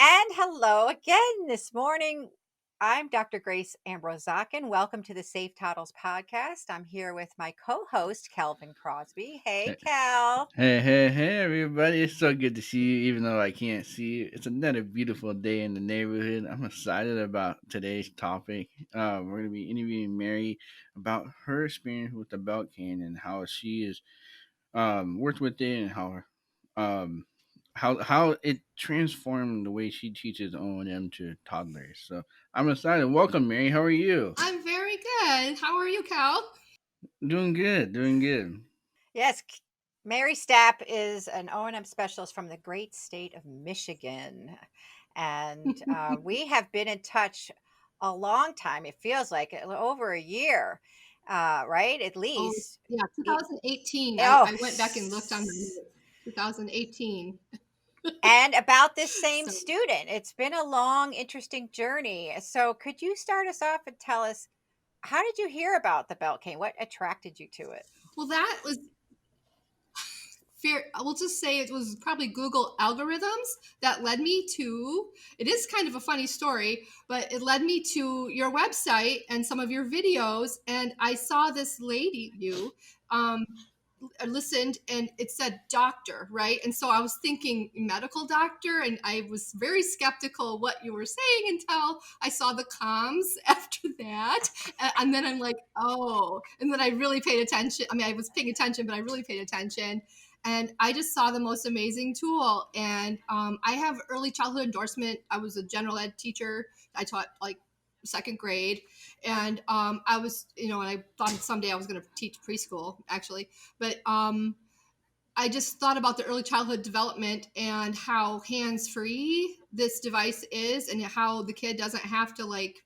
And hello again this morning. I'm Dr. Grace Ambrosakin. Welcome to the Safe Toddles podcast. I'm here with my co host, Calvin Crosby. Hey, Hey, Cal. hey, everybody. It's so good to see you, even though I can't see you. It's another beautiful day in the neighborhood. I'm excited about today's topic. We're going to be interviewing Mary about her experience with the belt cane and how she has worked with it and um, how it transformed the way she teaches O&M to toddlers. So I'm excited. Welcome, Mary. How are you? I'm very good. How are you, Cal? Doing good, doing good. Yes, Mary Stap is an O&M specialist from the great state of Michigan. And we have been in touch a long time. It feels like over a year, right? At Oh, least. yeah, 2018. I, Oh, I went back and looked on my notes. 2018. and about this same So, student. It's been a long, interesting journey. So, could you start us off and tell us how did you hear about the belt cane? What attracted you to it? well, that was fair. I will just say it was probably Google algorithms that led me to. It is kind of a funny story, but it led me to your website and some of your videos. And I saw this lady, um, listened and it said doctor, right? And so I was thinking medical doctor, and I was very skeptical what you were saying until I saw the comms after that. And then I'm like, oh, and then I really paid attention. I mean, I was paying attention, but I really paid attention. And I just saw the most amazing tool. And I have early childhood endorsement. I was a general ed teacher. I taught like second grade, and I was, and I thought someday I was going to teach preschool, actually. But I just thought about the early childhood development and how hands free this device is, and how the kid doesn't have to, like,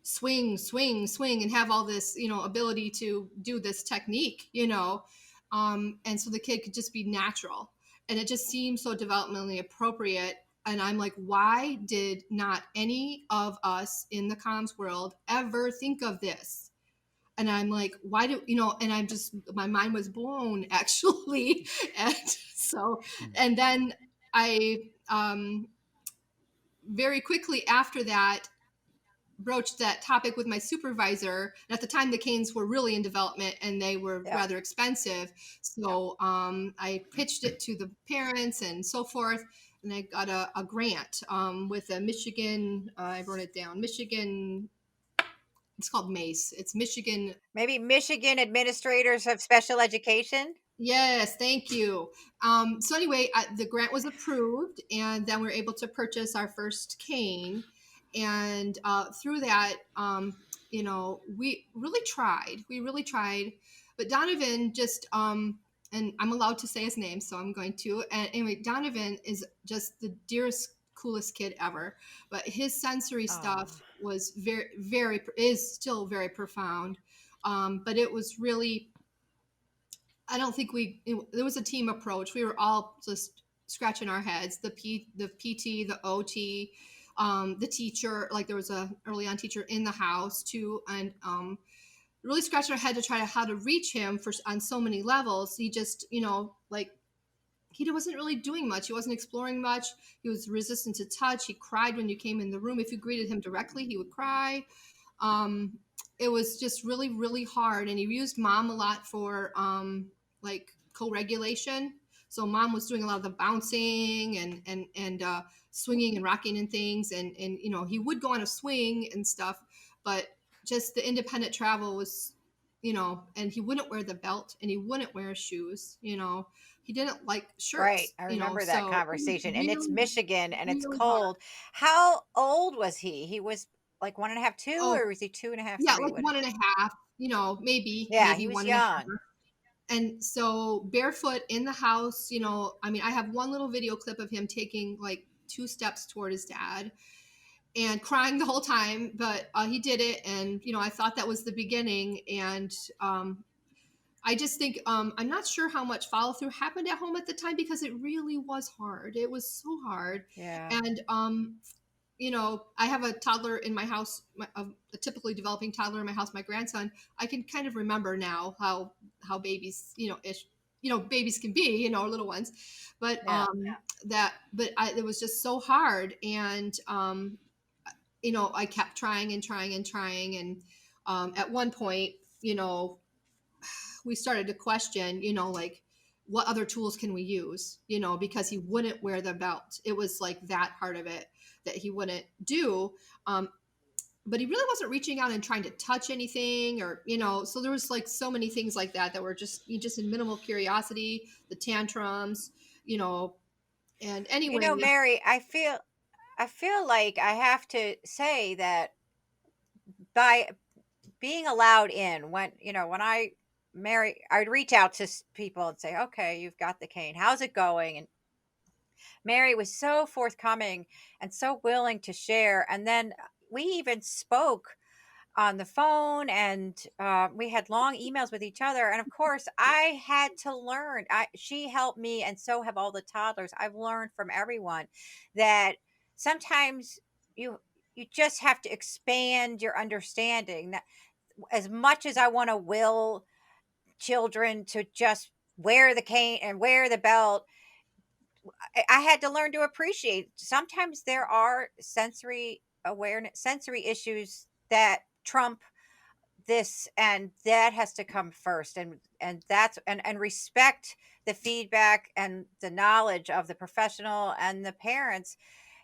swing, and have all this, ability to do this technique, and so the kid could just be natural. And it just seems so developmentally appropriate. And I'm like, why did not any of us in the comms world ever think of this? And I'm like, why do and I'm just, my mind was blown, actually. And so, and then I very quickly after that broached that topic with my supervisor. And at the time, the canes were really in development and they were Yeah. rather expensive. So I pitched it to the parents and so forth. And I got a grant with a Michigan, I wrote it down, Michigan, it's called MACE. It's Michigan. Maybe Michigan Administrators of Special Education? Yes, thank you. So anyway, the grant was approved, and then we were able to purchase our first cane. And through that, we really tried. We really tried. But Donovan just, and I'm allowed to say his name, so I'm going to. And anyway, Donovan is just the dearest, coolest kid ever. But his sensory Oh, stuff was is still very profound. But it was really, I don't think there was a team approach. We were all just scratching our heads. The PT, the OT, the teacher. Like, there was a early on teacher in the house too, and really scratching our head to try to how to reach him on so many levels. He just, like, he wasn't really doing much. He wasn't exploring much. He was resistant to touch. He cried when you came in the room. If you greeted him directly, he would cry. It was just really, really hard. And he used mom a lot for like co-regulation. So mom was doing a lot of the bouncing and swinging and rocking and things. And he would go on a swing and stuff, but just the independent travel was, and he wouldn't wear the belt and he wouldn't wear shoes. He didn't like right. shirts. I remember that So it was conversation. And it's really, Michigan and it's really hard. cold. How old was he? He was like one and a half, two, Oh, or was he two and a half, yeah, three? like What? 1.5, maybe, Yeah, he maybe was 1.5. young. And so barefoot in the house, I mean, I have one little video clip of him taking like 2 steps toward his dad and crying the whole time, but he did it. And, I thought that was the beginning. And I just think, I'm not sure how much follow through happened at home at the time, because it really was hard. It was so hard. Yeah. And, I have a toddler in my house, a typically developing toddler in my house, my grandson. I can kind of remember now how babies, babies can be, little ones. But Yeah. it was just so hard. And I kept trying and trying and trying. And at one point, we started to question, like, what other tools can we use, because he wouldn't wear the belt. It was like that part of it that he wouldn't do. But he really wasn't reaching out and trying to touch anything, or so there was like so many things like that were just in minimal curiosity, the tantrums, you know and anyway. Mary, I feel like I have to say that by being allowed in, when I'd reach out to people and say, "Okay, you've got the cane. How's it going?" And Mary was so forthcoming and so willing to share. And then we even spoke on the phone, and we had long emails with each other. And of course, I had to learn. She helped me, and so have all the toddlers. I've learned from everyone that sometimes you just have to expand your understanding. As much as I want to will children to just wear the cane and wear the belt, I had to learn to appreciate sometimes there are sensory issues that trump this, and that has to come first. And respect the feedback and the knowledge of the professional and the parents,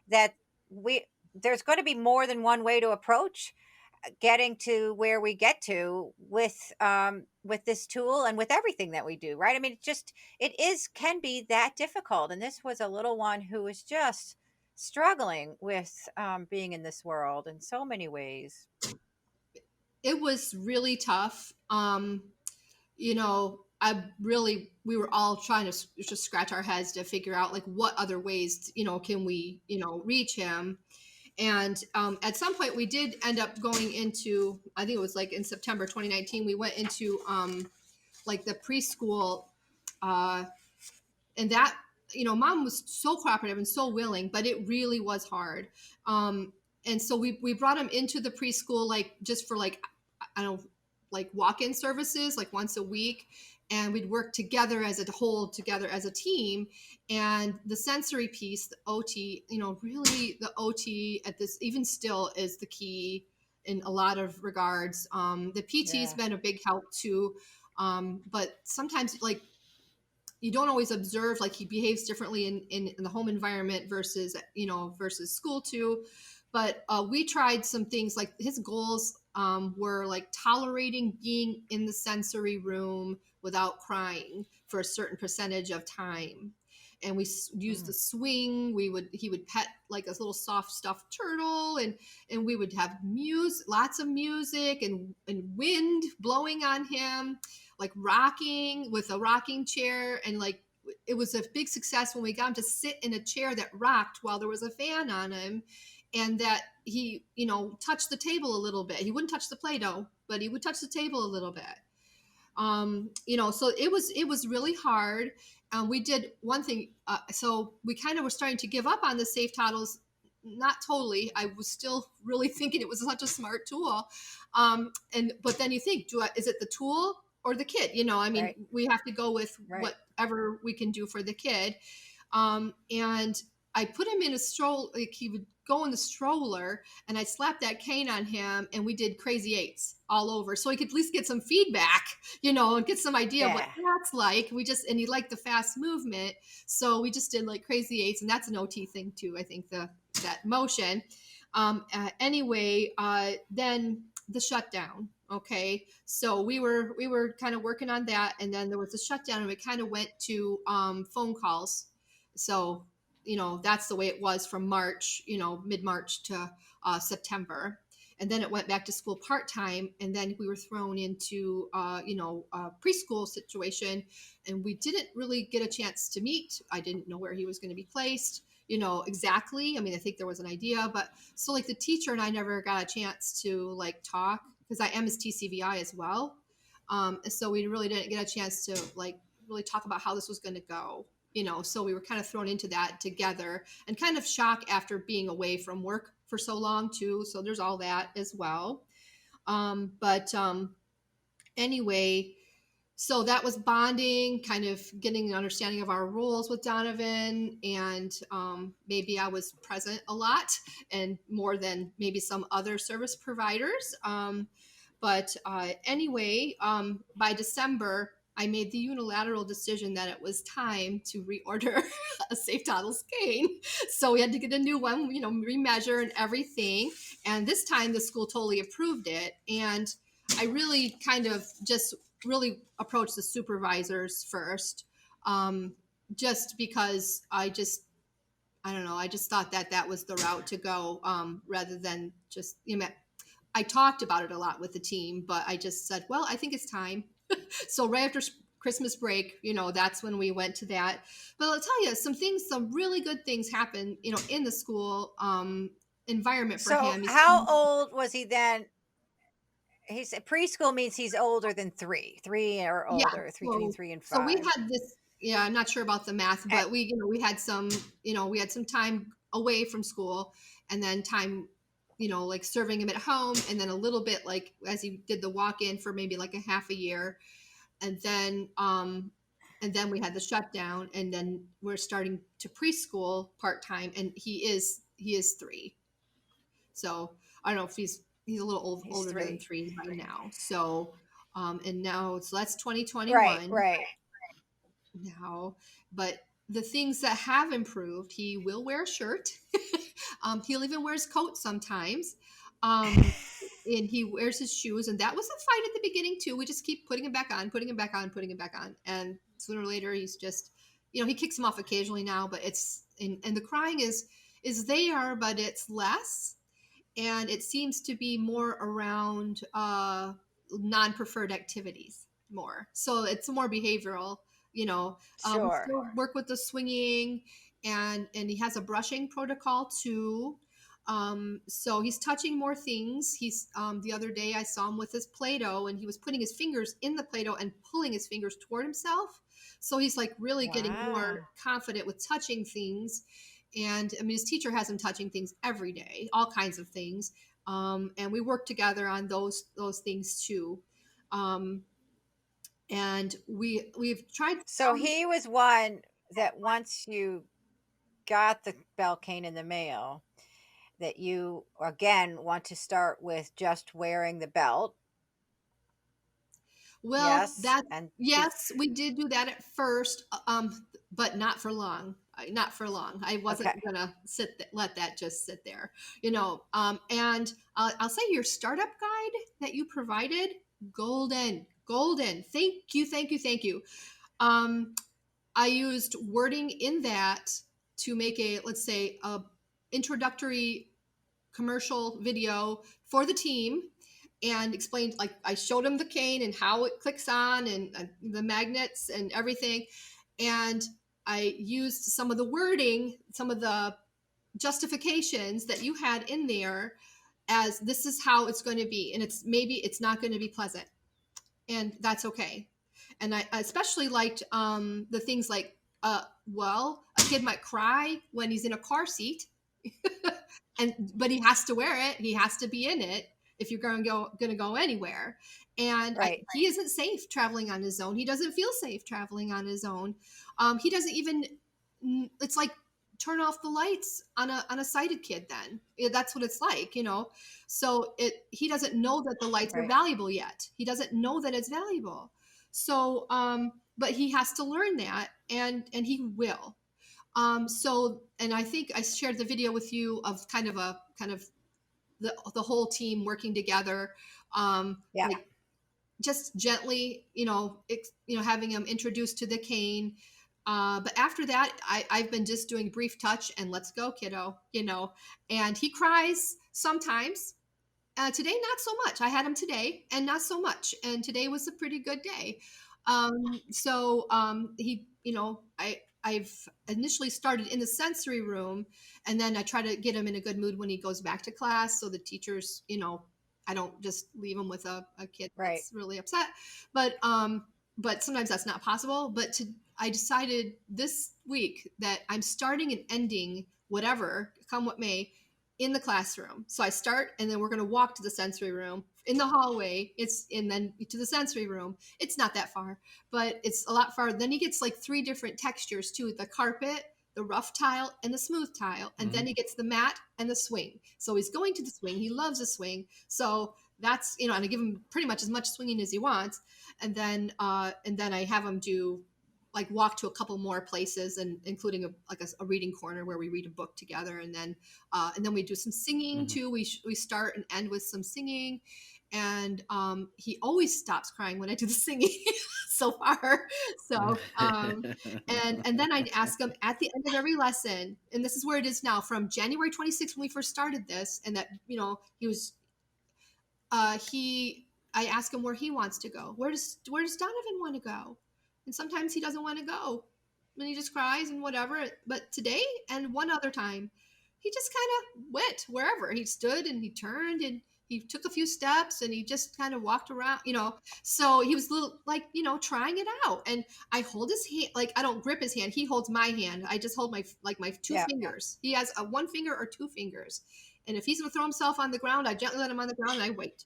that we there's going to be more than one way to approach getting to where we get to with this tool and with everything that we do, right? I mean, it can be that difficult, and this was a little one who was just struggling with being in this world in so many ways. It was really tough. We were all trying to just scratch our heads to figure out, like, what other ways, can we, reach him. And at some point we did end up going into, I think it was like in September 2019, we went into like the preschool, uh, and that, mom was so cooperative and so willing, but it really was hard. And so we brought him into the preschool, like, just for, like, I don't know, like walk-in services, like once a week, and we'd work together as a whole, together as a team. And the sensory piece, the OT, really the OT at this, even still, is the key in a lot of regards. The PT's Yeah. been a big help too, but sometimes, like, you don't always observe, like, he behaves differently in the home environment versus school too. But we tried some things, like his goals were like tolerating being in the sensory room without crying for a certain percentage of time. And we used the Mm. swing. He would pet like a little soft stuffed turtle, and we would have music, lots of music, and wind blowing on him, like rocking with a rocking chair. And, like, it was a big success when we got him to sit in a chair that rocked while there was a fan on him, and that he, touched the table a little bit. He wouldn't touch the Play-Doh, but he would touch the table a little bit. So it was really hard. We did one thing. So we kind of were starting to give up on the safe toddles. Not totally. I was still really thinking it was such a smart tool. But then you think, is it the tool or the kid? I mean, Right. we have to go with Right. whatever we can do for the kid. And I put him in a stroller. Like, he would go in the stroller, and I slapped that cane on him, and we did crazy eights all over, so he could at least get some feedback, and get some idea of what Yeah. that's like. And he liked the fast movement, so we just did like crazy eights, and that's an OT thing too. I think that motion. Anyway, then the shutdown. Okay, so we were kind of working on that, and then there was a shutdown, and we kind of went to phone calls. So, that's the way it was from March, mid-March to September. And then it went back to school part-time. And then we were thrown into, a preschool situation, and we didn't really get a chance to meet. I didn't know where he was going to be placed, exactly. I mean, I think there was an idea, but so, like, the teacher and I never got a chance to, like, talk, because I am his TCVI as well. So we really didn't get a chance to, like, really talk about how this was going to go. So we were kind of thrown into that together, and kind of shock after being away from work for so long too. So there's all that as well. But anyway, So that was bonding, kind of getting an understanding of our roles with Donovan, and maybe I was present a lot and more than maybe some other service providers. But by December, I made the unilateral decision that it was time to reorder a Safe Toddles cane. So we had to get a new one, remeasure and everything. And this time the school totally approved it. And I really kind of just really approached the supervisors first, just because I don't know, I just thought that that was the route to go, rather than just, I talked about it a lot with the team, but I just said, well, I think it's time. So right after Christmas break, that's when we went to that. But I'll tell you some really good things happened, in the school environment for So him. how old was he then? He said preschool means he's older than 3 or Yeah. older, between So 3 and so we 5. had this, yeah, I'm not sure about the math, Eh, but we had some time away from school, and then time, like serving him at home, and then a little bit like as he did the walk-in for maybe like a half a year. And then we had the shutdown, and then we're starting to preschool part-time, and he is 3. So I don't know if he's a little he's older than 3. 3 by now. So and now, so that's Right, 2021 right. now. But the things that have improved, he will wear a shirt. He'll even wear his coat sometimes. Um, and he wears his shoes. And that was a fight at the beginning too. We just keep putting him back on, putting him back on, putting him back on. And sooner or later, he's just, he kicks him off occasionally now, but and the crying is there, but it's less, and it seems to be more around non-preferred activities more. So it's more behavioral. We Sure. still work with the swinging, and he has a brushing protocol too. So he's touching more things. The other day I saw him with his Play-Doh, and he was putting his fingers in the Play-Doh and pulling his fingers toward himself. So he's like really getting more Wow. confident with touching things. And I mean, his teacher has him touching things every day, all kinds of things. And we work together on those things too. Um, and we've tried So some. he was one that once you got the bell cane in the mail, that you again want to start with just wearing the belt. Well, Yes, that and yes, we did do that at first, but not for long. Not for long. I wasn't okay. gonna let that just sit there, And I'll say your startup guide that you provided, golden, golden. Thank you, thank you, thank you. Um, I used wording in that to make let's say, a introductory commercial video for the team, and explained, like, I showed him the cane and how it clicks on, and the magnets and everything. And I used some of the wording, some of the justifications that you had in there, as this is how it's going to be. And maybe it's not going to be pleasant, and that's okay. And I especially liked the things like, well, a kid might cry when he's in a car seat, but he has to wear it. He has to be in it if you're going to go anywhere. And Right. he isn't safe traveling on his own. He doesn't feel safe traveling on his own. He doesn't even. It's like turn off the lights on a sighted kid. Then that's what it's like. So he doesn't know that the lights are Right. valuable yet. He doesn't know that it's valuable. So, but he has to learn that, and he will. And I think I shared the video with you of kind of the whole team working together, Yeah. like just gently, having him introduced to the cane. But after that, I've been just doing brief touch and let's go, kiddo. And he cries sometimes. Today, not so much. I had him today, and not so much. And today was a pretty good day. He, I've initially started in the sensory room, and then I try to get him in a good mood when he goes back to class. So the teachers, I don't just leave him with a kid Right. that's really upset. But sometimes that's not possible. I decided this week that I'm starting and ending whatever, come what may, in the classroom. So I start, and then we're going to walk to the sensory room in the hallway. And then to the sensory room. It's not that far, but it's a lot farther. Then he gets like 3 different textures too: the carpet, the rough tile, and the smooth tile. And then he gets the mat and the swing. So he's going to the swing. He loves the swing. So that's, and I give him pretty much as much swinging as he wants. And then I have him do like walk to a couple more places, and including a reading corner where we read a book together. And then we do some singing too. We start and end with some singing. And he always stops crying when I do the singing so far. So and then I'd ask him at the end of every lesson, and this is where it is now, from January 26th when we first started this, and that, he was I ask him where he wants to go. Where does Donovan want to go? And sometimes he doesn't want to go, and he just cries and whatever. But today and one other time, he just kind of went wherever. He stood and he turned and he took a few steps and he just kind of walked around, So he was little, like, trying it out. And I hold his hand, like, I don't grip his hand. He holds my hand. I just hold my 2 fingers. He has a 1 finger or 2 fingers. And if he's going to throw himself on the ground, I gently let him on the ground and I wait.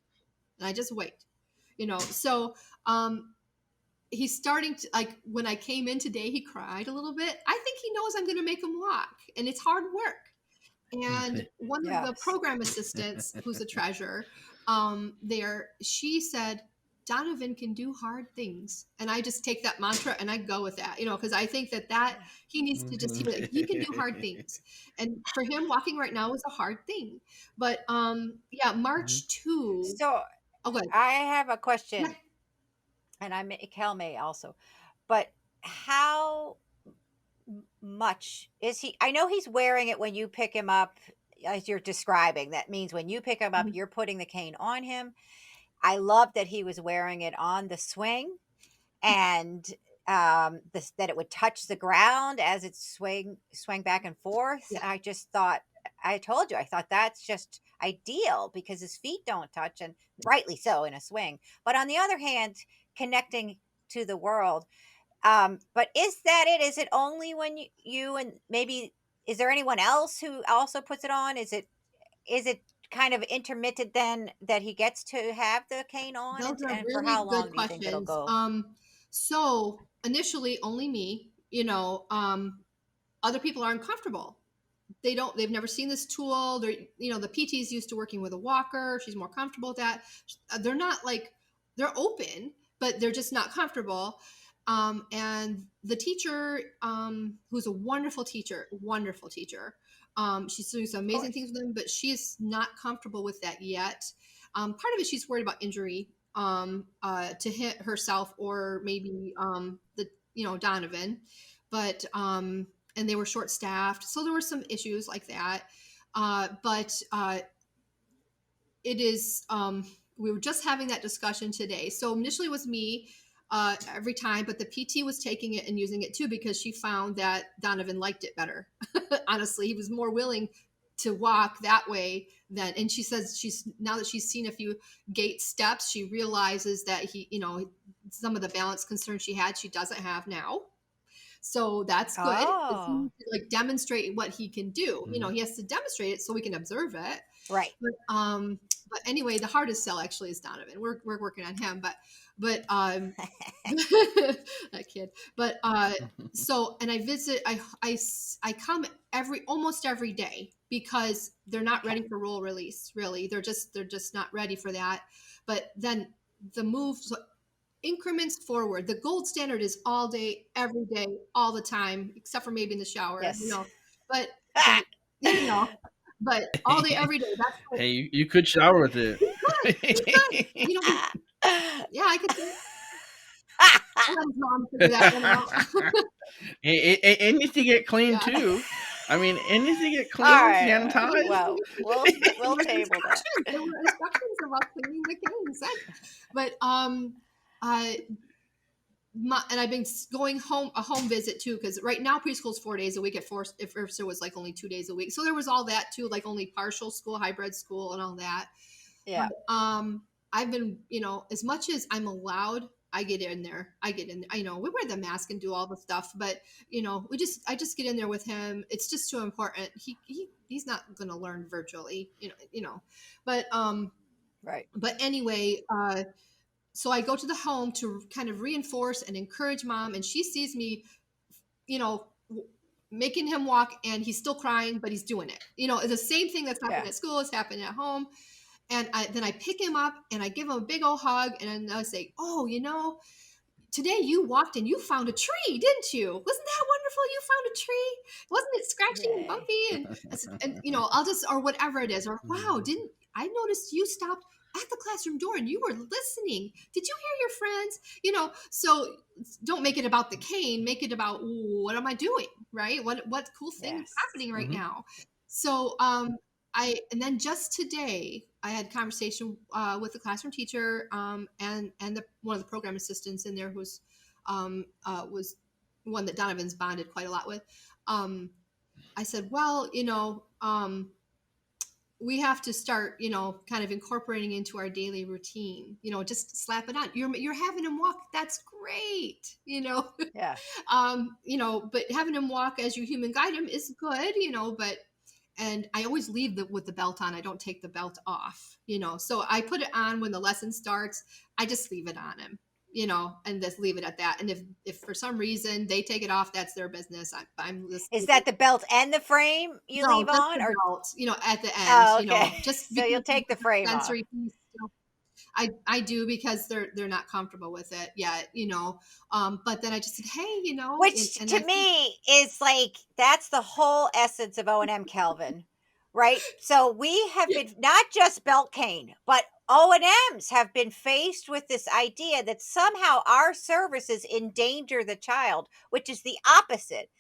And I just wait, So he's starting to, like, when I came in today, he cried a little bit. I think he knows I'm going to make him walk, and it's hard work. And one of the program assistants, who's a treasure, she said, Donovan can do hard things. And I just take that mantra and I go with that, because I think that he needs to just hear that he can do hard things. And for him, walking right now is a hard thing. But March 2. So Okay. I have a question, Yeah. and Kel may also, but how much is he? I know he's wearing it when you pick him up, as you're describing. That means when you pick him up, you're putting the cane on him. I love that he was wearing it on the swing, and that it would touch the ground as it swang back and forth. Yeah. I just thought, I told you, I thought that's just ideal because his feet don't touch, and rightly so in a swing. But on the other hand, connecting to the world. But is that it? Is it only when you and maybe, is there anyone else who also puts it on? Is it kind of intermittent then that he gets to have the cane on, Those are and for really how good long do you think it'll questions. go? So initially only me, other people aren't comfortable. They've never seen this tool. The PT's used to working with a walker. She's more comfortable with that. They're not like, they're open, but they're just not comfortable. And the teacher, who's a wonderful teacher, she's doing some amazing things with them, but she's not comfortable with that yet. Part of it, she's worried about injury to hit herself or maybe Donovan, but and they were short staffed, so there were some issues like that. But it is we were just having that discussion today. So initially it was me every time, but the PT was taking it and using it too because she found that Donovan liked it better. Honestly, he was more willing to walk that way than, and she says now that she's seen a few gait steps, she realizes that he, some of the balance concerns she had, she doesn't have now. So that's good. Oh, Like demonstrate what he can do. He has to demonstrate it so we can observe it. right. But anyway, the hardest sell actually is Donovan. We're working on him, but that kid. But so, and I visit. I come almost every day because they're not ready for roll release. Really, they're just not ready for that. But then the moves. Increments forward. The gold standard is all day, every day, all the time, except for maybe in the shower, Yes. But but all day, every day. That's like, hey, you could shower with it. you could. Yeah, I could. I'll let his mom figure that one out. It needs to get clean too. I mean, it needs to get clean, sanitized. Well, we'll table that. There were instructions about cleaning the cane, but and I've been going a home visit too, because right now preschool's 4 days a week. At first it was like only 2 days a week, so there was all that too, like only partial school, hybrid school, and all that. Yeah. But, I've been, as much as I'm allowed, I get in there. I know we wear the mask and do all the stuff, but I just get in there with him. It's just too important. He's not going to learn virtually, but Right. but anyway, so I go to the home to kind of reinforce and encourage mom, and she sees me, you know, making him walk, and he's still crying, but he's doing it. The same thing that's happening Yeah. at school is happening at home. And then I pick him up and I give him a big old hug, and I say, "Oh, today you walked and you found a tree, didn't you? Wasn't that wonderful? You found a tree. Wasn't it scratchy and Yay. bumpy?" And I'll just, or whatever it is, or wow, didn't I noticed you stopped at the classroom door and you were listening? Did you hear your friends? So don't make it about the cane. Make it about, what am I doing, right? What cool thing is Yes. happening right Mm-hmm. now? So and then just today I had conversation with the classroom teacher, and one of the program assistants in there who's was one that Donovan's bonded quite a lot with. I said, well, we have to start, kind of incorporating into our daily routine. Just slap it on. You're having him walk. That's great. Yeah. But having him walk as you human guide him is good. But and I always leave with the belt on. I don't take the belt off. So I put it on when the lesson starts. I just leave it on him. And just leave it at that. And if for some reason they take it off, that's their business. I'm just Is that the belt and the frame you no, leave just on, the or belt. At the end. oh, okay. Just So you'll because take the frame off. sensory piece. I do because they're not comfortable with it yet. But then I just said, hey, Which and to I think me is like that's the whole essence of O&M, Kelvin, right? So we have yeah, been not just belt cane, but O&Ms have been faced with this idea that somehow our services endanger the child, which is the opposite.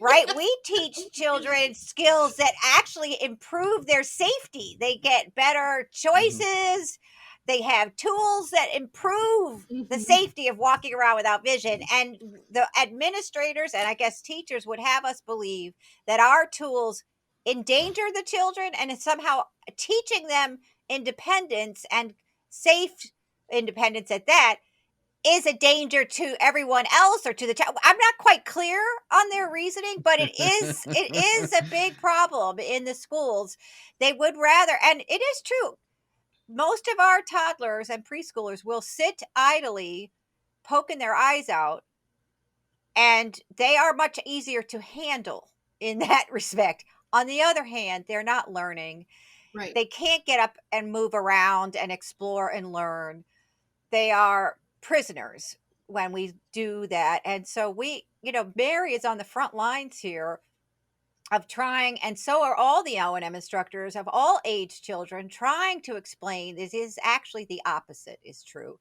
Right? We teach children skills that actually improve their safety. They get better Mm-hmm. choices. They have tools that improve the mhm, safety of walking around without vision. And the administrators and I guess teachers would have us believe that our tools endanger the children and it's somehow teaching them independence and safe independence at that is a danger to everyone else or to the child. I'm not quite clear on their reasoning, but it is a big problem in the schools. They would rather, and it is true. Most of our toddlers and preschoolers will sit idly, poking their eyes out, and they are much easier to handle in that respect. On the other hand, they're not learning. right. They can't get up and move around and explore and learn. They are prisoners when we do that. And so Mary is on the front lines here of trying, and so are all the L&M instructors of all age children, trying to explain this is actually the opposite is true.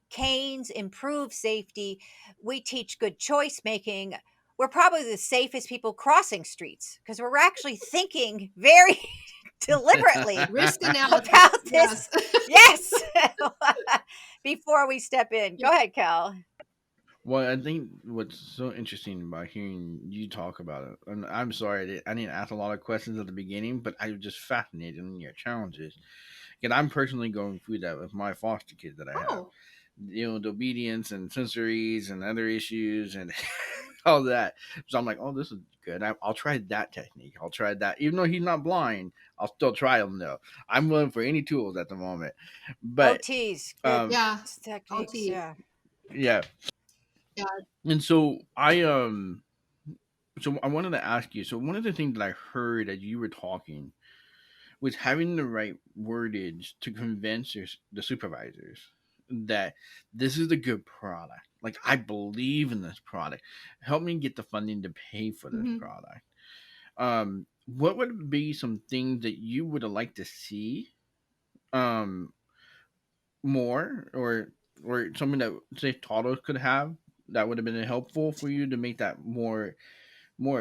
Canes improve safety. We teach good choice making. We're probably the safest people crossing streets because we're actually thinking very deliberately Risk analysis. about Yes. this. Yes. Before we step in. Go Yeah. ahead, Cal. Well, I think what's so interesting about hearing you talk about it, and I'm sorry, I didn't ask a lot of questions at the beginning, but I was just fascinated in your challenges. And I'm personally going through that with my foster kids that I have. Oh, The obedience and sensories and other issues and all that. So I'm like, oh, this is good. I'll try that technique. I'll try that. Even though he's not blind, I'll still try them though. I'm willing for any tools at the moment. But OTs, good um, yeah. techniques. OT. Yeah. yeah. Yeah. And so I wanted to ask you. So one of the things that I heard as you were talking was having the right wordage to convince the supervisors that this is a good product. Like I believe in this product. Help me get the funding to pay for this Hmm. product. What would be some things that you would have liked to see um more or something that say toddlers could have that would have been helpful for you to make that more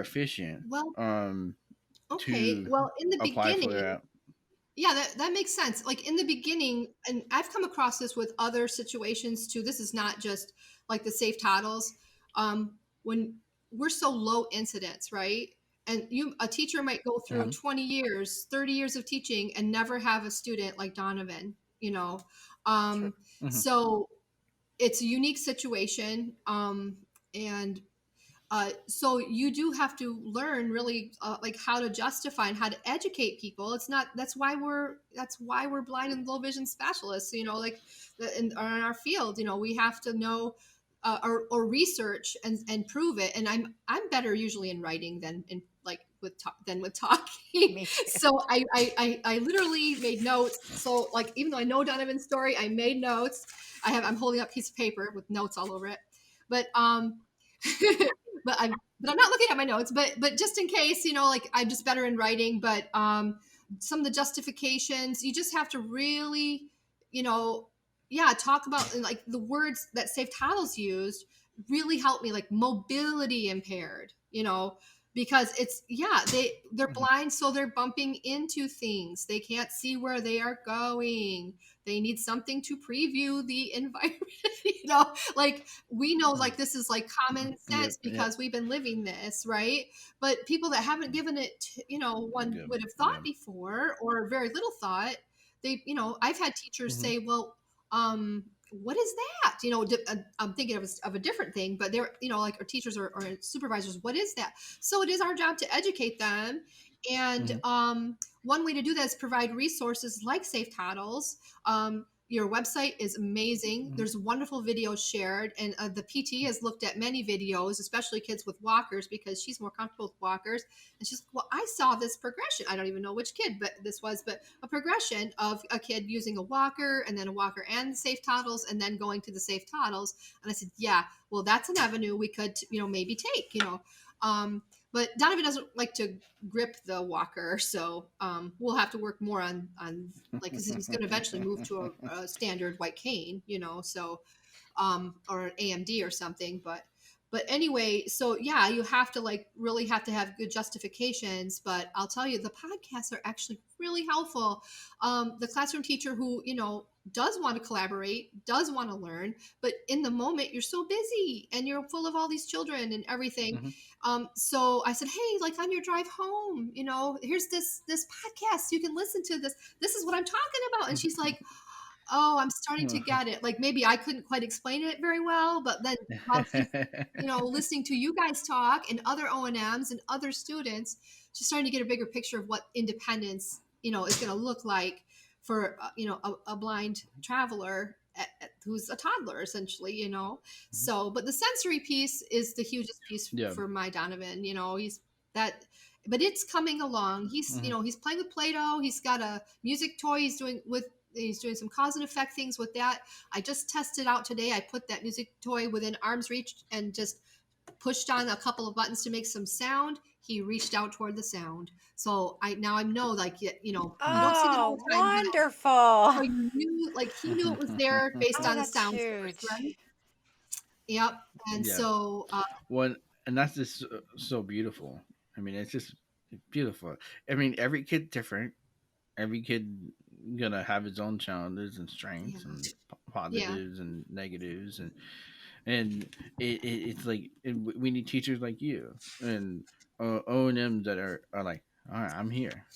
efficient Well, okay. to Well, in the apply for beginning, that. yeah, that makes sense. Like in the beginning, and I've come across this with other situations too. This is not just like the safe titles. When we're so low incidence, right? And a teacher might go through Hmm. 20 years, 30 years of teaching and never have a student like Donovan, you know. True. Um, Hmm. so it's a unique situation. And so you do have to learn really like how to justify and how to educate people. It's not that's why we're blind and low vision specialists. Like in our field, we have to know or research and prove it. And I'm better usually in writing than in like than with talking. Me too. So I literally made notes. So like even though I know Donovan's story, I made notes. I'm holding up a piece of paper with notes all over it. But but I'm not looking at my notes. But just in case, like I'm just better in writing. But some of the justifications, you just have to really, you know, yeah, talk about like the words that Safe Titles used really helped me, like mobility impaired, because it's they're Mhm. blind, so they're bumping into things. They can't see where they are going. They need something to preview the environment. Like we know Mhm. like this is like common Yep. sense Yep. because we've been living this, right? But people that haven't given it, one Yep. would have thought Yep. before or very little thought. I've had teachers Mhm. say, well, what is that? I'm thinking of a different thing, but they're, like our teachers or supervisors, what is that? So it is our job to educate them. And Mhm. one way to do that is provide resources like Safe Titles. Your website is amazing. Mhm. There's wonderful videos shared, and the PT has looked at many videos, especially kids with walkers, because she's more comfortable with walkers. And she's like, well, I saw this progression. I don't even know which kid, but a progression of a kid using a walker and then a walker and Safe Titles and then going to the Safe Titles. And I said, yeah, well, that's an avenue we could, maybe take. Um, but Donovan doesn't like to grip the walker, so we'll have to work more on like because he's going to eventually move to a standard white cane, so or an AMD or something. But anyway, so yeah, you have to like really have to have good justifications. But I'll tell you, the podcasts are actually really helpful. The classroom teacher who does want to collaborate, does want to learn, but in the moment you're so busy and you're full of all these children and everything. Mhm. So I said, hey, like on your drive home, here's this podcast. You can listen to this. This is what I'm talking about. And she's like, oh, I'm starting to get it. Like maybe I couldn't quite explain it very well, but then while she's, listening to you guys talk and other O&Ms and other students, she's starting to get a bigger picture of what independence, is going to look like for, a blind traveler who's a toddler essentially, So, but the sensory piece is the hugest piece Yeah. for my Donovan, he's that, but it's coming along. He's, Mhm. he's playing with Play-Doh. He's got a music toy he's doing some cause and effect things with that. I just tested out today. I put that music toy within arm's reach and just pushed on a couple of buttons to make some sound. He reached out toward the sound. So I know like you don't see that all Oh, the time, but so wonderful. you knew like he knew it was there based Oh, on the that's sound source, right? huge. Yep. And Yeah. so One, and that's just so beautiful. I mean, it's just beautiful. I mean, every kid different. Every kid gonna have his own challenges and yeah, strengths and yeah. positives and negatives, and it's like we need teachers like you and O and M's that are like, all right, I'm here.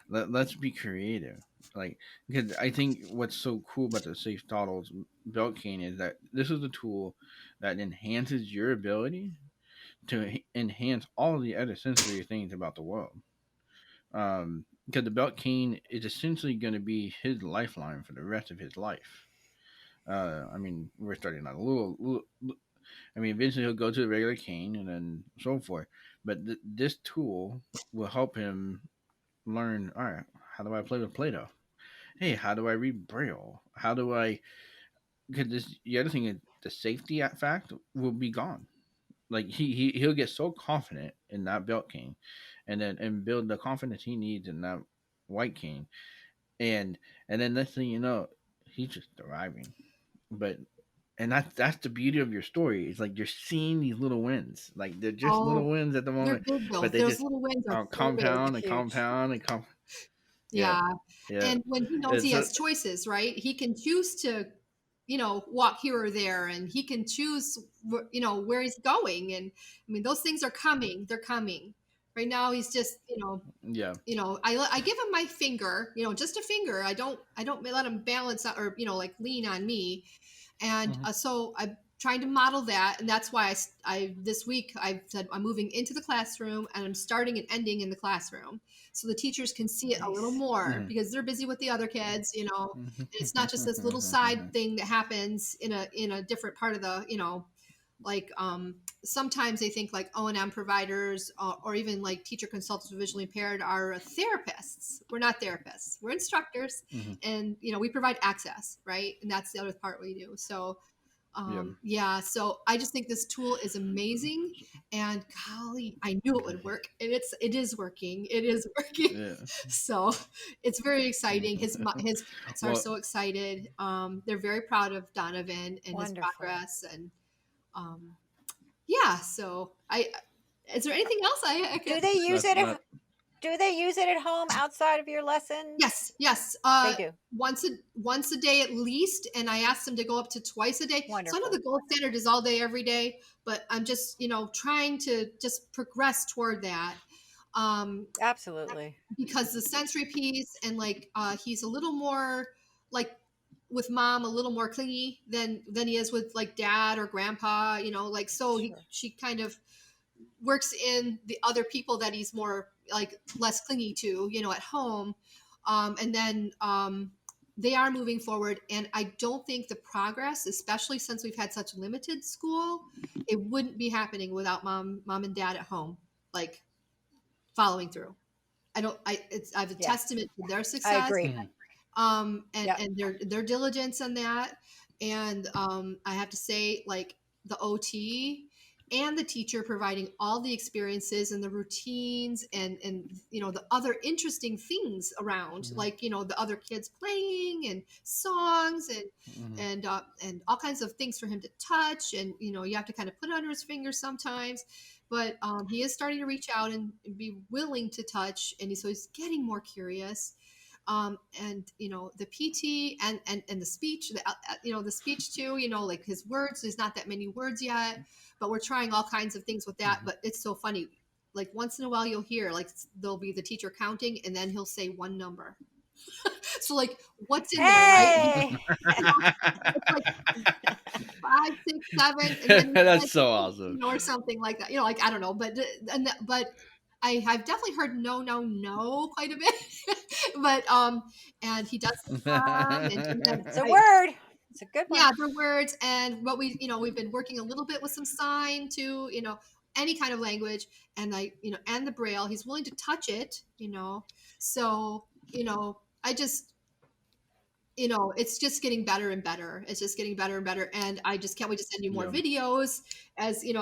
Let's be creative. Like, because I think what's so cool about the Safe Toddles belt cane is that this is a tool that enhances your ability to enhance all the other sensory things about the world. Because the belt cane is essentially going to be his lifeline for the rest of his life. I mean, we're starting out a little. I mean, eventually he'll go to the regular cane and then so forth. But this tool will help him learn. All right, how do I play with Play-Doh? Hey, how do I read Braille? How do I? Because this the other thing is the safety fact will be gone. Like he'll get so confident in that belt cane, and build the confidence he needs in that white cane, and then next thing you know, he's just thriving. But and that's the beauty of your story. It's like you're seeing these little wins, like they're just little Oh, wins at the they're moment, big though. but they Those just little wins are so big. They're compound and huge. compound and Yeah, Yeah. yeah. And when he knows And he so has choices, right? He can choose to, walk here or there, and he can choose, where he's going. And I mean, those things are coming. They're coming. Right now, he's just, yeah. I give him my finger, just a finger. I don't let him balance out or, like lean on me. And Mhm. so I'm trying to model that, and that's why I this week I said I'm moving into the classroom and I'm starting and ending in the classroom, so the teachers can see it a little Nice. more Mhm. because they're busy with the other kids, you know. And it's not just this little side Mhm. thing that happens in a different part of the, you know, like sometimes they think like O&M providers or even like teacher consultants with visually impaired are therapists. We're not therapists, we're instructors. Mhm. And you know, we provide access, right? And that's the other part we do. So Yep. yeah, so I just think this tool is amazing, and golly, I knew it would work, and it is working. It is working. Yeah. So it's very exciting. His parents are Well, so excited. They're very proud of Donovan and his Wonderful. progress, and um, yeah. So I is there anything else I could? Do they use that's it that. at do they use it at home outside of your Yes, lessons? yes. They do. Once a day at least, and I asked them to go up to twice a day. So I know Wonderful. the gold standard is all day, every day, but I'm just, you know, trying to just progress toward that. Um, Absolutely. because the sensory piece and like he's a little more like with mom a little more clingy than he is with like dad or grandpa, you know, like so Sure. she kind of works in the other people that he's more like less clingy to, you know, at home. And then they are moving forward, and I don't think the progress, especially since we've had such limited school, it wouldn't be happening without mom and dad at home, like following through. I have a Yeah, testament to their I success, agree. Mhm. Yep. and their diligence on that. And I have to say, like the OT and the teacher providing all the experiences and the routines and you know the other interesting things around, Mhm. like you know the other kids playing and songs Mhm. and all kinds of things for him to touch, and you know you have to kind of put it under his fingers sometimes, but he is starting to reach out and be willing to touch, and so he's getting more curious. And you know the PT and the speech, you know the speech too. You know, like his words, there's not that many words yet, but we're trying all kinds of things with that. Mhm. But it's so funny. Like once in a while, you'll hear like there'll be the teacher counting, and then he'll say one number. So like, what's in there, right? Hey. You know, it's like 5, 6, 7, and then That's like, so you awesome. know, or something like that. You know, like I don't know, but I've definitely heard no, no, no quite a bit. But and he does and then It's a I word. It's a good one. yeah, their words, and what we, you know, we've been working a little bit with some sign too, you know, any kind of language, and I, you know, and the braille. He's willing to touch it, you know, so you know, I just you know, it's just getting better and better. It's just getting better and better. And I just can't wait to send you more Yeah. videos as, you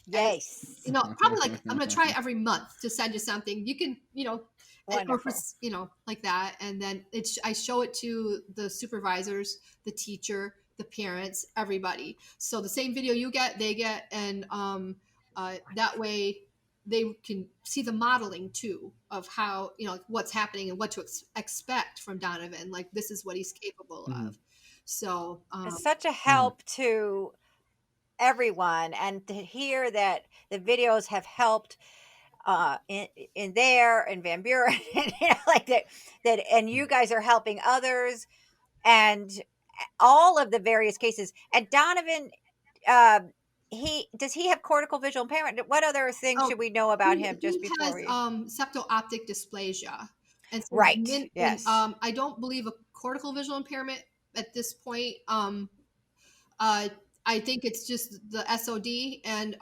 Yes. know, probably like I'm going to try every month to send you something. You can, you know, or for, Wonderful. you know, like that. And then I show it to the supervisors, the teacher, the parents, everybody. So the same video you get, they get. And that way they can see the modeling too of how, you know, what's happening and what to expect from Donovan. Like this is what he's capable Mhm. of. So It's such a Mhm. help to everyone, and to hear that the videos have helped in there and Van Buren, and, you know, like that, and you guys are helping others, and all of the various cases. And Donovan, uh, he have cortical visual impairment? What other things oh, should we know about him just he before has we? septo optic dysplasia, and so Right. Yes. I don't believe a cortical visual impairment at this point. Uh, I think it's just the SOD, and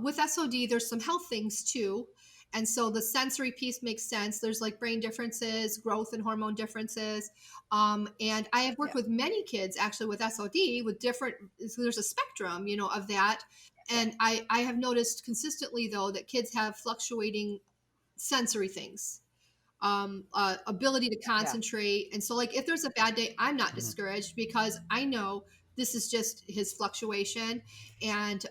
with SOD, there's some health things too. And so the sensory piece makes sense. There's like brain differences, growth and hormone differences. And I have worked Yeah. with many kids actually with SOD with different, so there's a spectrum, you know, of that. Yeah. And I have noticed consistently though that kids have fluctuating sensory things, ability to Yeah. concentrate. And so, like, if there's a bad day, I'm not Mhm. discouraged because I know this is just his fluctuation, and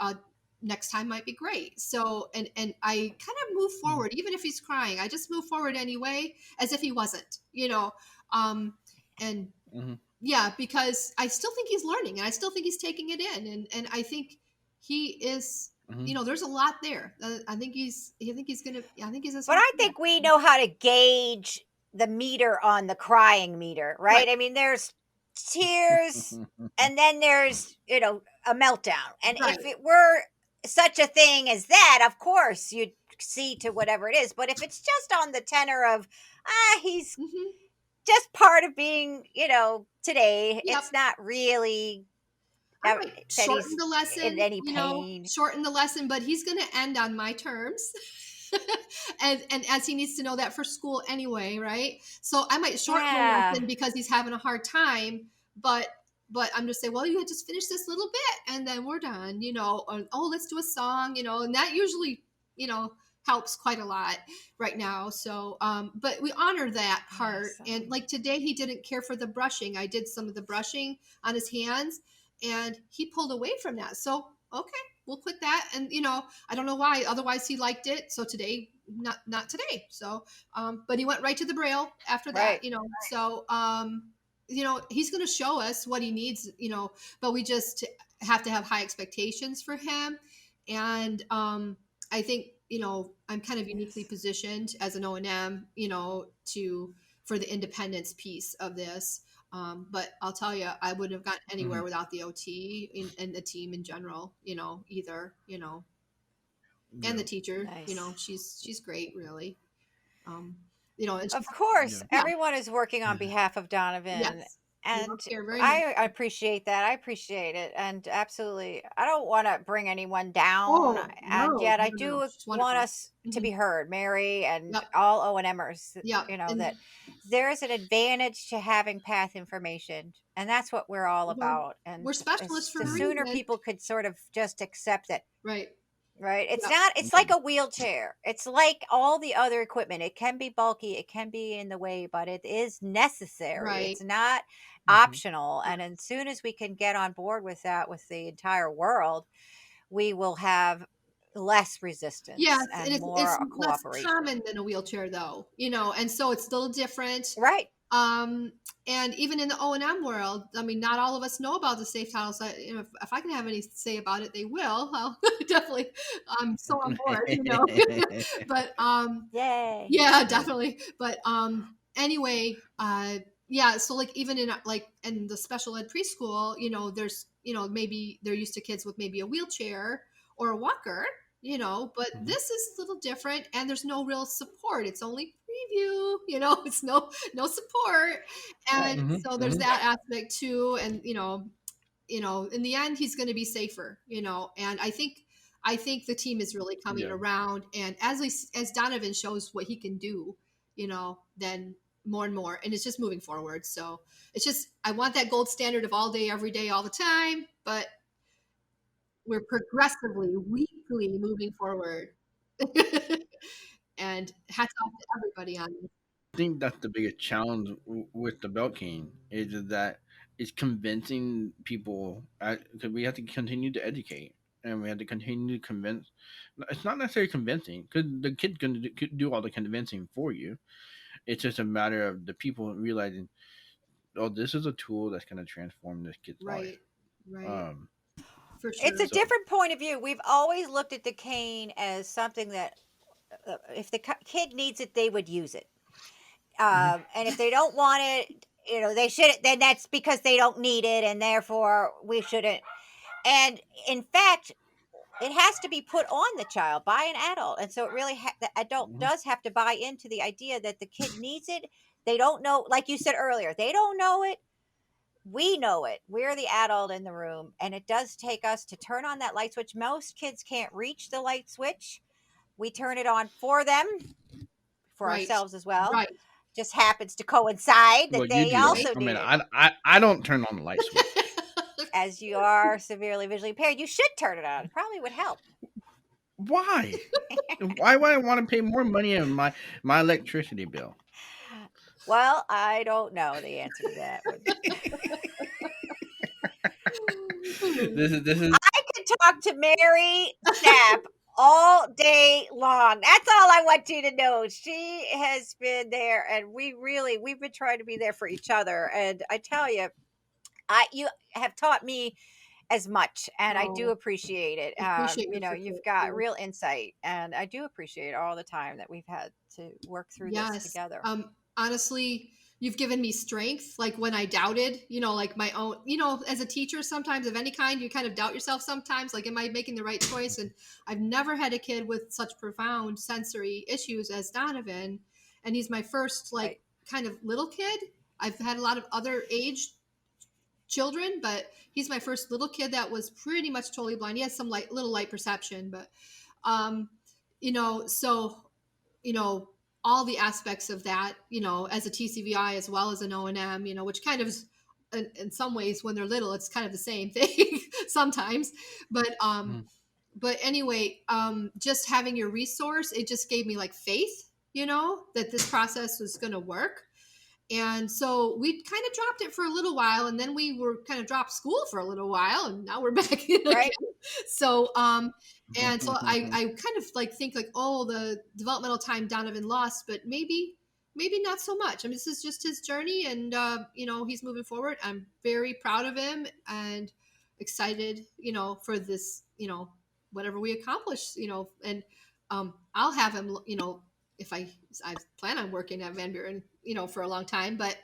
next time might be great. So, and I kind of move Mhm. forward, even if he's crying. I just move forward anyway, as if he wasn't, you know. Um, and Mhm. yeah, because I still think he's learning, and I still think he's taking it in, and I think he is. You Mhm. know, there's a lot there. I think he's gonna. I think he's a But smart I kid. think we know how to gauge the meter on the crying meter, Right. right? I mean, there's tears, and then there's, a meltdown. And Right. if it were such a thing as that, of course you'd see to whatever it is. But if it's just on the tenor of, he's Hmm. just part of being, today, Yep. it's not really I might that shorten he's the in lesson, any pain. shorten the lesson, but he's going to end on my terms. And as he needs to know that for school anyway, right? So I might shorten the Yeah. lesson because he's having a hard time, but I'm just saying, well, you just finish this little bit and then we're done, or, oh, let's do a song, and that usually, you know, helps quite a lot right now. So, but we honor that part. And Awesome. like today, he didn't care for the brushing. I did some of the brushing on his hands and he pulled away from that. So, okay, we'll quit that. And, I don't know why. Otherwise, he liked it. So today, not today. So, but he went right to the braille after that. Right. So, he's going to show us what he needs. But we just have to have high expectations for him. And I think I'm kind of uniquely Yes. positioned as an O&M, to for the independence piece of this. But I'll tell you, I wouldn't have gotten anywhere Mhm. without the OT and the team in general, either, and Yeah. the teacher, Nice. she's great, really. Um, and Of she's, course, Yeah. yeah, everyone is working on Yeah. behalf of Donovan, yes, we love and care very much. I appreciate that. I appreciate it, and absolutely, I don't want to bring anyone down, Oh and no, yet I no, no, no, do she's want wonderful. us to Hmm. be heard, Mary and Yep, all O&Mers. yep, and That there's an advantage to having path information, and that's what we're all we're about. And we're specialists for the a sooner reason, people could sort of just accept it. right? Right? It's Yep, not, it's Yeah. like a wheelchair. It's like all the other equipment. It can be bulky, it can be in the way, but it is necessary. right, It's not Mhm. optional. And right. as soon as we can get on board with that with the entire world, we will have less Yes, resistance and and it's more less cooperation. common than a wheelchair, though, and so it's a little different. Right. Um, and even in the O&M world, I mean, not all of us know about the safe titles. If I can have any say about it, they will. I'll definitely, I'm so on board, but Yay. yeah, Right. definitely. But anyway, yeah, so like even in like in the special ed preschool, there's maybe they're used to kids with maybe a wheelchair or a walker, but Mhm. this is a little different and there's no real support. It's only preview, it's no support. And Right. Mhm. so there's Mhm. that aspect too. And in the end, he's going to be safer, and I think the team is really coming Yeah. around. And as Donovan shows what he can do, then more and more, and it's just moving forward. So it's just, I want that gold standard of all day, every day, all the time, but we're progressively, weekly moving forward. And hats off to everybody on this. I think that's the biggest challenge with the belt cane is that it's convincing people because we have to continue to educate and we have to continue to convince. It's not necessarily convincing because the kid can do all the convincing for you. It's just a matter of the people realizing, oh, this is a tool that's going to transform this kid's life. Right, right, Um, for It's sure. a so different point of view. We've always looked at the cane as something that if the kid needs it, they would use it. mhm. And if they don't want it, they shouldn't. Then that's because they don't need it, and therefore we shouldn't. And in fact, it has to be put on the child by an adult, and so it really the adult Mhm. does have to buy into the idea that the kid needs it. They don't know, like you said earlier, they don't know it. We know it. We're the adult in the room, and it does take us to turn on that light switch. Most kids can't reach the light switch. We turn it on for them, for Right, ourselves as well. right, Just happens to coincide Well, that you they do that. right. also I mean, need it. I don't turn on the light switch. As you are severely visually impaired, you should turn it on. It probably would help. Why? Why would I want to pay more money on my electricity bill? Well, I don't know the answer to that one. This is I could talk to Mary Stap all day long. That's all I want you to know. She has been there, and we've been trying to be there for each other. And I tell you, you have taught me as much, and I do Oh, appreciate it. appreciate your You've support got too. real insight, and I do appreciate all the time that we've had to work through this Yes. together. Honestly, You've given me strength, like when I doubted, like my own, as a teacher, sometimes of any kind, you kind of doubt yourself sometimes, like, am I making the right choice? And I've never had a kid with such profound sensory issues as Donovan. And he's my first, like, Right. kind of little kid. I've had a lot of other age children, but he's my first little kid that was pretty much totally blind. He has some little light perception, but, um, so all the aspects of that, as a TCVI as well as an O&M, which kind of is, in some ways when they're little, it's kind of the same thing sometimes. But Mm. but anyway, just having your resource, it just gave me like faith, that this process was going to work. And so we kind of dropped it for a little while, and then we were kind of dropped school for a little while, and now we're back in again. Right. So, and so I kind of like think like, oh, the developmental time Donovan lost, but maybe not so much. I mean, this is just his journey, and he's moving forward. I'm very proud of him and excited, for this, whatever we accomplish, and I'll have him, if I plan on working at Van Buren, for a long time, but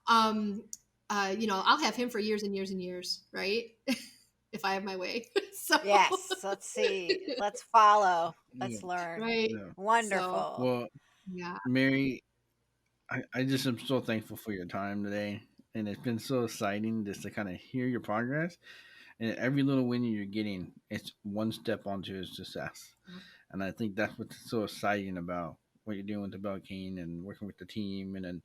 I'll have him for years and years and years, right? If I have my way. So Yes. Let's see. Let's follow. Yeah. Let's learn. right. Yeah. So Wonderful. Well, yeah. Mary, I just am so thankful for your time today. And it's been so exciting just to kind of hear your progress. And every little win you're getting, it's one step onto your success. And I think that's what's so exciting about what you're doing with the Belkane and working with the team, and then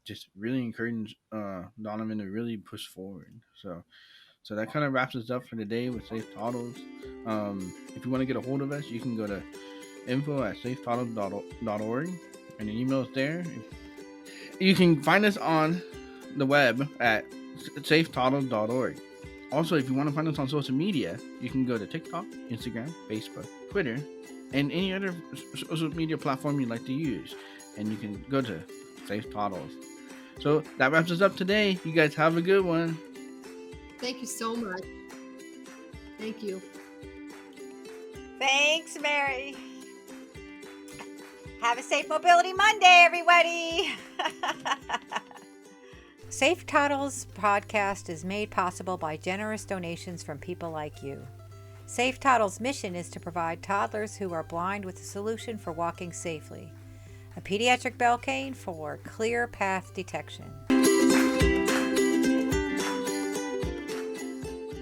just really encouraging Donovan to really push forward. So that kind of wraps us up for today with Safe Titles. If you want to get a hold of us, you can go to info@safetitles.org, and the email is there. You can find us on the web at safetitles.org. Also, if you want to find us on social media, you can go to TikTok, Instagram, Facebook, Twitter, and any other social media platform you'd like to use. And you can go to Safe Titles. So that wraps us up today. You guys have a good one. Thank you so much. Thank you. Thanks, Mary. Have a safe Mobility Monday, everybody. Safe Toddles podcast is made possible by generous donations from people like you. Safe Toddles' mission is to provide toddlers who are blind with a solution for walking safely. A pediatric Belkane for clear path detection.